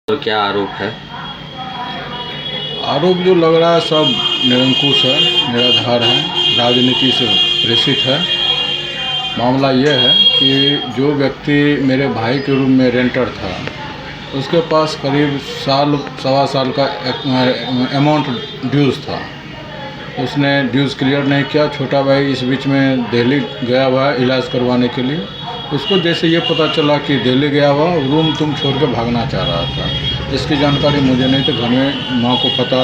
तो क्या आरोप है? आरोप जो लग रहा है सब निरंकुश है, निराधार है, राजनीति से प्रेषित है। मामला यह है कि जो व्यक्ति मेरे भाई के रूम में रेंटर था, उसके पास करीब साल सवा साल का अमाउंट ड्यूज़ था। उसने ड्यूज़ क्लियर नहीं किया। छोटा भाई इस बीच में दिल्ली गया हुआ है इलाज करवाने के लिए। उसको जैसे ये पता चला कि दिल्ली गया हुआ, रूम तुम छोड़ के भागना चाह रहा था। इसकी जानकारी मुझे नहीं थी। घर में माँ को पता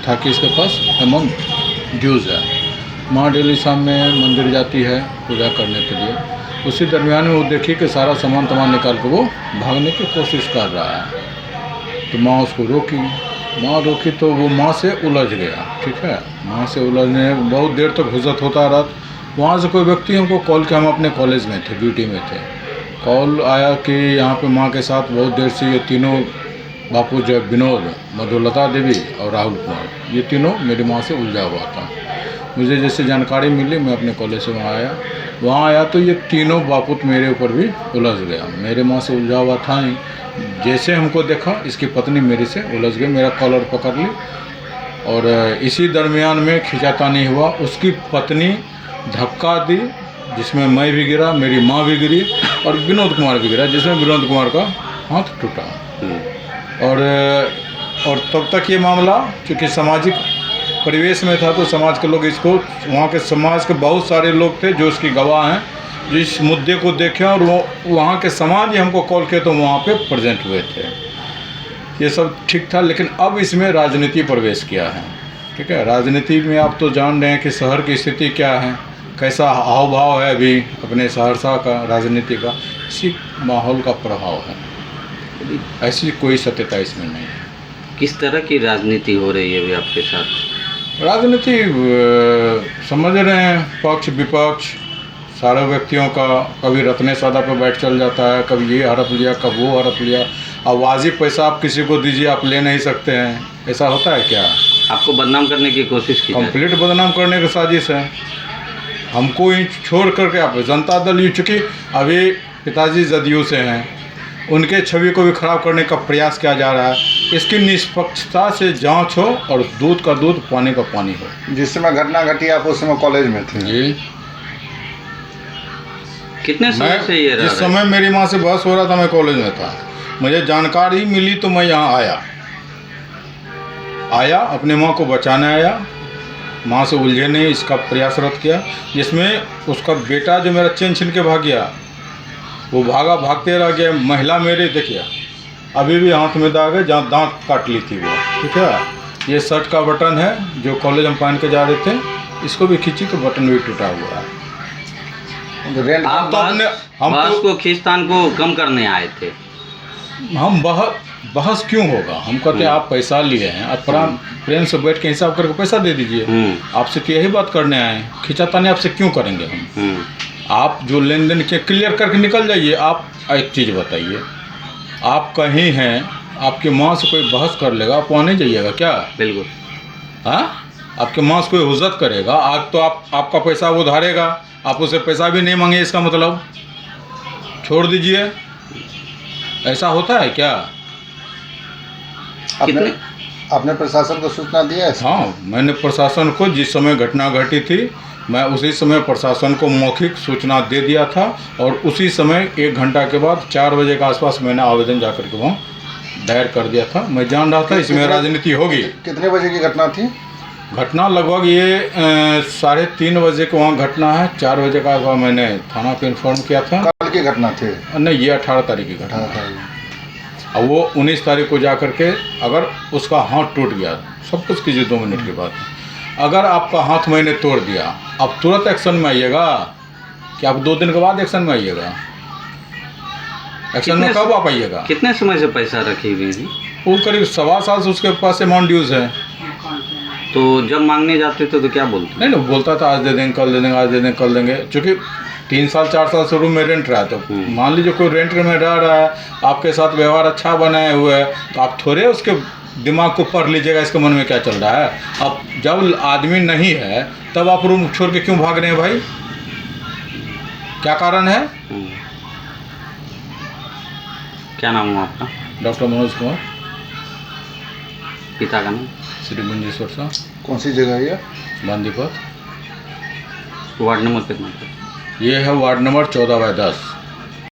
था कि इसके पास अमाउंट ड्यूज़ है। माँ डेली शाम में मंदिर जाती है पूजा करने के लिए। उसी दरमियान में वो देखी कि सारा सामान निकाल के वो भागने की कोशिश कर रहा है। तो माँ उसको रोकी तो वो माँ से उलझ गया। ठीक है, माँ से उलझने बहुत देर तक हुज्जत होता रहा। वहाँ से कोई व्यक्ति हमको कॉल किया, हम अपने कॉलेज में थे, ड्यूटी में थे। कॉल आया कि यहाँ पे माँ के साथ बहुत देर से ये तीनों बापू जो विनोद, मधुलता देवी और राहुल कुमार, ये तीनों मेरी माँ से उलझा हुआ था। मुझे जैसे जानकारी मिली, मैं अपने कॉलेज से वहाँ आया तो ये तीनों बापूत मेरे ऊपर भी उलझ गया। मेरे माँ से उलझा हुआ था नहीं। जैसे हमको देखा, इसकी पत्नी मेरे से उलझ गई, मेरा कॉलर पकड़ ली और इसी दरमियान में खिंचातानी हुआ। उसकी पत्नी धक्का दी, जिसमें मैं भी गिरा, मेरी माँ भी गिरी और विनोद कुमार भी गिरा, जिसमें विनोद कुमार का हाथ टूटा। और तब तक ये मामला चूँकि सामाजिक परिवेश में था तो समाज के लोग इसको, वहाँ के समाज के बहुत सारे लोग थे जो इसकी गवाह हैं, जो इस मुद्दे को देखे, और वो वहाँ के समाज ही हमको कॉल किया तो वहाँ पे प्रेजेंट हुए थे। ये सब ठीक था, लेकिन अब इसमें राजनीति प्रवेश किया है। ठीक है, राजनीति में आप तो जान रहे हैं कि शहर की स्थिति क्या है, कैसा हाव भाव है अभी अपने सहरसा का राजनीति का। इसी माहौल का प्रभाव है, ऐसी कोई सत्यता इसमें नहीं है। किस तरह की राजनीति हो रही है अभी आपके साथ? राजनीति समझ रहे हैं, पक्ष विपक्ष सारे व्यक्तियों का, कभी रत्ने सादा पे बैठ चल जाता है, कभी ये हड़प लिया, कभी वो हड़प लिया। अब वाजिब पैसा आप किसी को दीजिए, आप ले नहीं सकते हैं, ऐसा होता है क्या? आपको बदनाम करने की कोशिश की? कंप्लीट बदनाम करने की साजिश है। हमको ही छोड़ करके आप जनता दल, ये चूँकि अभी पिताजी जदयू से हैं, उनके छवि को भी खराब करने का प्रयास किया जा रहा है। इसकी निष्पक्षता से जांच हो और दूध का दूध, पानी का पानी हो। जिस समय घटना घटी आप उस समय कॉलेज में थे? जी। कितने समय से ये जिस समय मेरी माँ से बहस हो रहा था मैं कॉलेज में था। मुझे जानकारी मिली तो मैं यहाँ आया, अपने माँ को बचाने आया। माँ से उलझे नहीं, इसका प्रयासरत किया, जिसमें उसका बेटा जो मेरा चेन छीन के भाग गया, वो भागते रह गया। महिला मेरे देखिए अभी भी हाथ में दाग है, जहाँ दांत काट ली थी वो। ठीक है, ये शर्ट का बटन है जो कॉलेज हम पहन के जा रहे थे, इसको भी खींची तो बटन भी टूटा हुआ है। आप बहस को, खींचतान को कम करने आए थे? हम बहस क्यों होगा? हम कहते हैं आप पैसा लिए हैं, आप प्रेम से बैठ के हिसाब करके पैसा दे दीजिए। आपसे तो यही बात करने आए, खिंचातानी आपसे क्यों करेंगे हम? आप जो लेन देन के क्लियर करके निकल जाइए। आप एक चीज़ बताइए, आप कहीं हैं, आपकी माँ से कोई बहस कर लेगा, आप वहाँ नहीं जाइएगा क्या? बिल्कुल। हाँ, आपके माँ से कोई हुज्जत करेगा, आज तो आपका पैसा वो धारेगा, आप उसे पैसा भी नहीं मांगे, इसका मतलब छोड़ दीजिए। ऐसा होता है क्या? आपने प्रशासन को सूचना दिया है? हाँ, मैंने प्रशासन को, जिस समय घटना घटी थी, मैं उसी समय प्रशासन को मौखिक सूचना दे दिया था और उसी समय 1 घंटा के बाद 4 बजे के आसपास मैंने आवेदन जाकर के वहाँ दायर कर दिया था। मैं जान रहा था इसमें राजनीति होगी। कितने बजे की घटना थी? घटना लगभग ये 3:30 बजे को वहाँ घटना है। 4 बजे का आसपास मैंने थाना पे इन्फॉर्म किया था। कल की घटना थी? नहीं, ये 18 तारीख की घटना है। अब वो 19 तारीख को जा करके अगर उसका हाथ टूट गया, सब कुछ कीजिए 2 मिनट के बाद, अगर आपका हाथ मैंने तोड़ दिया, आप तुरंत एक्शन में आइएगा कि आप 2 दिन के बाद एक्शन में आइएगा? एक्शन में कब आप आइएगा? कितने समय से पैसा रखी हुई थी? वो करीब सवा साल से उसके पास अमाउंट ड्यूज है। तो जब मांगने जाते थे तो क्या बोलते? नहीं, बोलता था आज दे देंगे, कल दे देंगे, आज दे देंगे, कल देंगे। चूँकि 3 साल 4 साल से रूम में रेंट रहा है, तो मान लीजिए कोई रेंट में रह रहा है, आपके साथ व्यवहार अच्छा बनाए हुए है, तो आप थोड़े उसके दिमाग को पढ़ लीजिएगा इसके मन में क्या चल रहा है। अब जब आदमी नहीं है तब आप रूम छोड़ के क्यों भाग रहे हैं भाई? क्या कारण है? क्या नाम हुआ आपका? डॉक्टर मनोज कुमार, पिता का नाम? श्री मंजेश्वर शाह, कौन सी जगह है ये? बांदीपत। वार्ड नंबर कितना था? ये है वार्ड नंबर 14/10।